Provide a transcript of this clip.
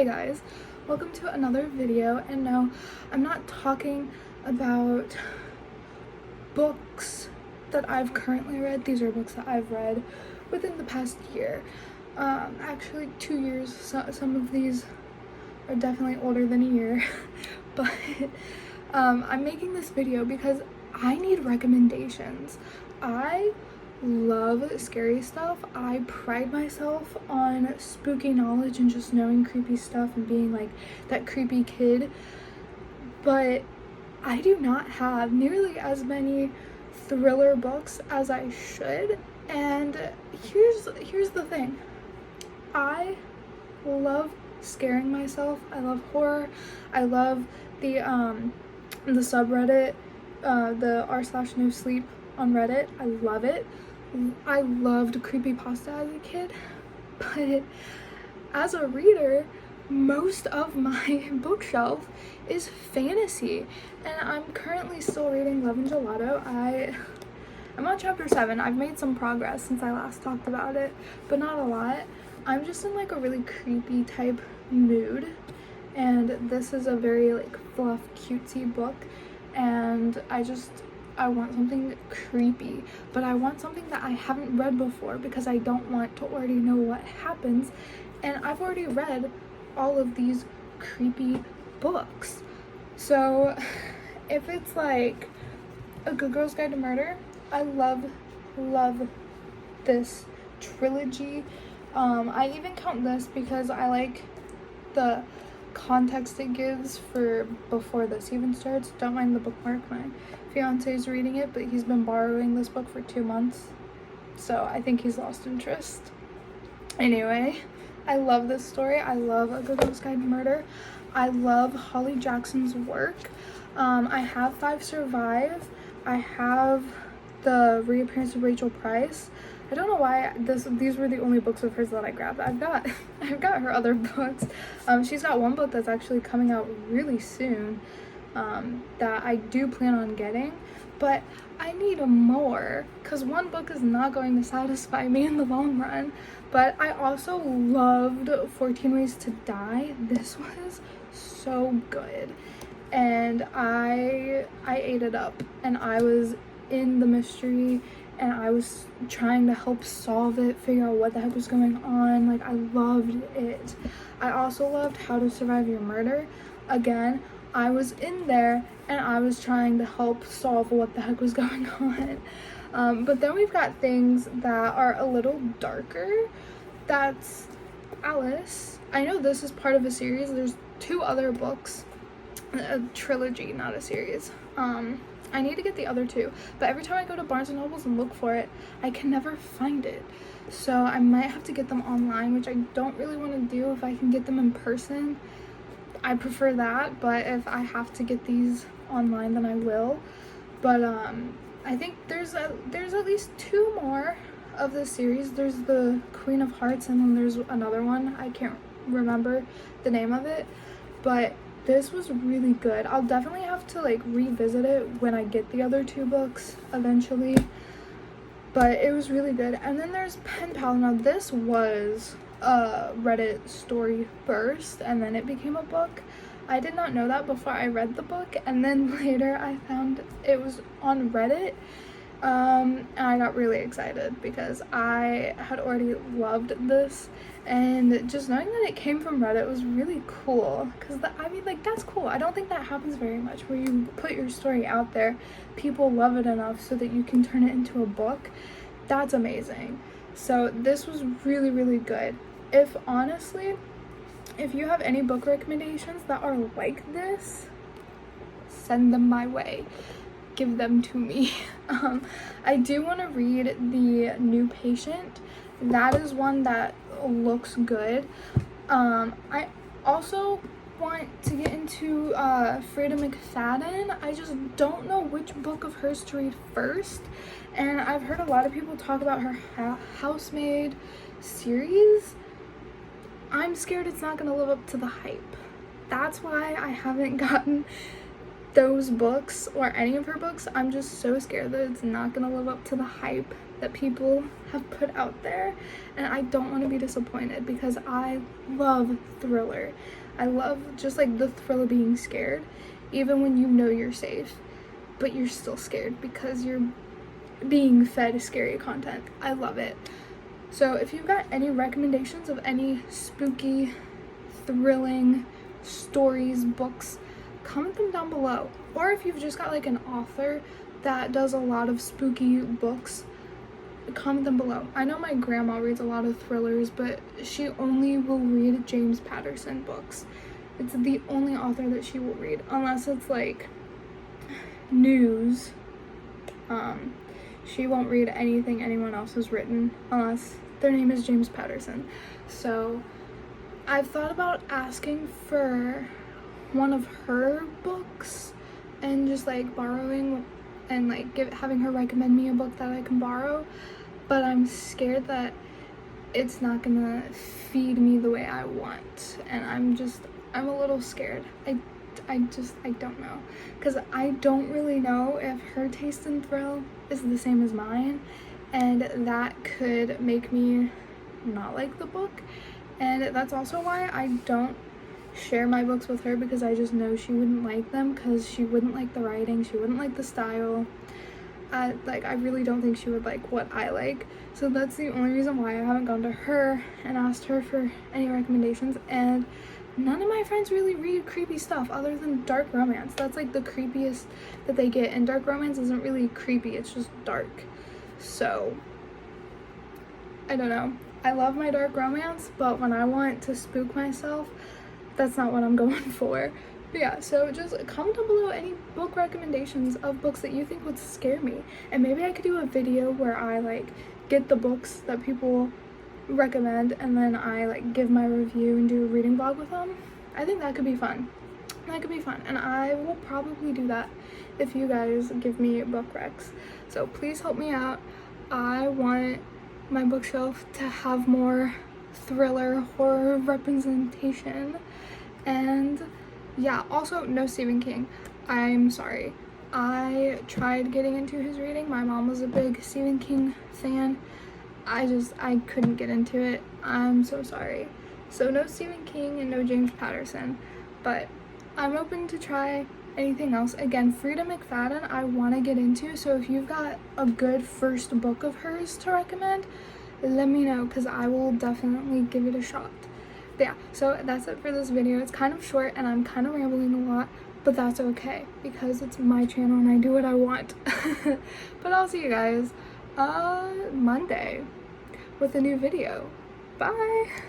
Hey guys, welcome to another video. And no, I'm not talking about books that I've currently read. These are books that I've read within the past year. Actually 2 years. Some of these are definitely older than a year. But I'm making this video because I need recommendations. I love scary stuff. I pride myself on spooky knowledge and just knowing creepy stuff and being like that creepy kid, but I do not have nearly as many thriller books as I should. And here's the thing. I love scaring myself. I love horror. I love the subreddit, the r/no sleep on Reddit. I love it. I loved creepypasta as a kid, but as a reader, most of my bookshelf is fantasy, and I'm currently still reading Love and Gelato. I'm on chapter 7. I've made some progress since I last talked about it, but not a lot. I'm just in like a really creepy type mood, and this is a very like fluff, cutesy book, and I want something creepy, but I want something that I haven't read before because I don't want to already know what happens, and I've already read all of these creepy books. So if it's like A Good Girl's Guide to Murder, I love this trilogy. I even count this because I like the context it gives for before this even starts. Don't mind the bookmark. My fiance is reading it, but he's been borrowing this book for 2 months, so I think he's lost interest. Anyway, I love this story. I love A Good Girl's Guide to Murder. I love Holly Jackson's work. I have 5 Survive. I have the reappearance of Rachel Price. I don't know why these were the only books of hers that I grabbed. I've got her other books. She's got one book that's actually coming out really soon, that I do plan on getting, but I need more because one book is not going to satisfy me in the long run. But I also loved 14 Ways to Die. This was so good, and I ate it up, and I was in the mystery, and I was trying to help solve it, figure out what the heck was going on. Like, I loved it. I also loved How to Survive Your Murder. Again, I was in there and I was trying to help solve what the heck was going on. But then we've got things that are a little darker. That's Alice. I know this is part of a series. There's 2 other books, a trilogy, not a series. I need to get the other 2, but every time I go to Barnes & Nobles and look for it, I can never find it. So I might have to get them online, which I don't really want to do. If I can get them in person, I prefer that, but if I have to get these online, then I will. But I think there's at least 2 more of this series. There's the Queen of Hearts, and then there's another one. I can't remember the name of it, but this was really good. I'll definitely have to like revisit it when I get the other 2 books eventually, but it was really good. And then there's Pen Pal. Now this was a Reddit story first, and then it became a book. I did not know that before I read the book, and then later I found it was on Reddit, and I got really excited because I had already loved this, and just knowing that it came from Reddit was really cool, because I mean, like, that's cool. I don't think that happens very much, where you put your story out there, people love it enough so that you can turn it into a book. That's amazing. So this was really good. Honestly, if you have any book recommendations that are like this, send them my way. Give them to me. I do want to read The New Patient. That is one that looks good. I also want to get into Freda McFadden. I just don't know which book of hers to read first, and I've heard a lot of people talk about her Housemaid series. I'm scared it's not gonna live up to the hype. That's why I haven't gotten those books or any of her books. I'm just so scared that it's not gonna live up to the hype that people have put out there, and I don't want to be disappointed because I love thriller. I love just like the thrill of being scared, even when you know you're safe, but you're still scared because you're being fed scary content. I love it. So if you've got any recommendations of any spooky, thrilling stories, books, comment them down below. Or if you've just got like an author that does a lot of spooky books, comment them below. I know my grandma reads a lot of thrillers, but she only will read James Patterson books. It's the only author that she will read, unless it's like news. She won't read anything anyone else has written unless their name is James Patterson. So I've thought about asking for one of her books and just like borrowing and like having her recommend me a book that I can borrow, but I'm scared that it's not gonna feed me the way I want, and I'm a little scared. I don't know, because I don't really know if her taste in thrill is the same as mine, and that could make me not like the book. And that's also why I don't share my books with her, because I just know she wouldn't like them, because she wouldn't like the writing, she wouldn't like the style. I really don't think she would like what I like. So that's the only reason why I haven't gone to her and asked her for any recommendations. And none of my friends really read creepy stuff other than dark romance. That's like the creepiest that they get, and dark romance isn't really creepy, it's just dark. So I don't know. I love my dark romance, but when I want to spook myself, that's not what I'm going for. But yeah, so just comment down below any book recommendations of books that you think would scare me, and maybe I could do a video where I like get the books that people recommend and then I like give my review and do a reading vlog with them. I think that could be fun. That could be fun, and I will probably do that if you guys give me book recs. So please help me out. I want my bookshelf to have more thriller, horror representation. And yeah, also no Stephen King. I'm sorry. I tried getting into his reading. My mom was a big Stephen King fan. I couldn't get into it. I'm so sorry. So no Stephen King and no James Patterson, but I'm open to try anything else. Again, Frida McFadden I want to get into, so if you've got a good first book of hers to recommend, let me know, because I will definitely give it a shot. But yeah, so that's it for this video. It's kind of short and I'm kind of rambling a lot, but that's okay because it's my channel and I do what I want. But I'll see you guys Monday with a new video. Bye!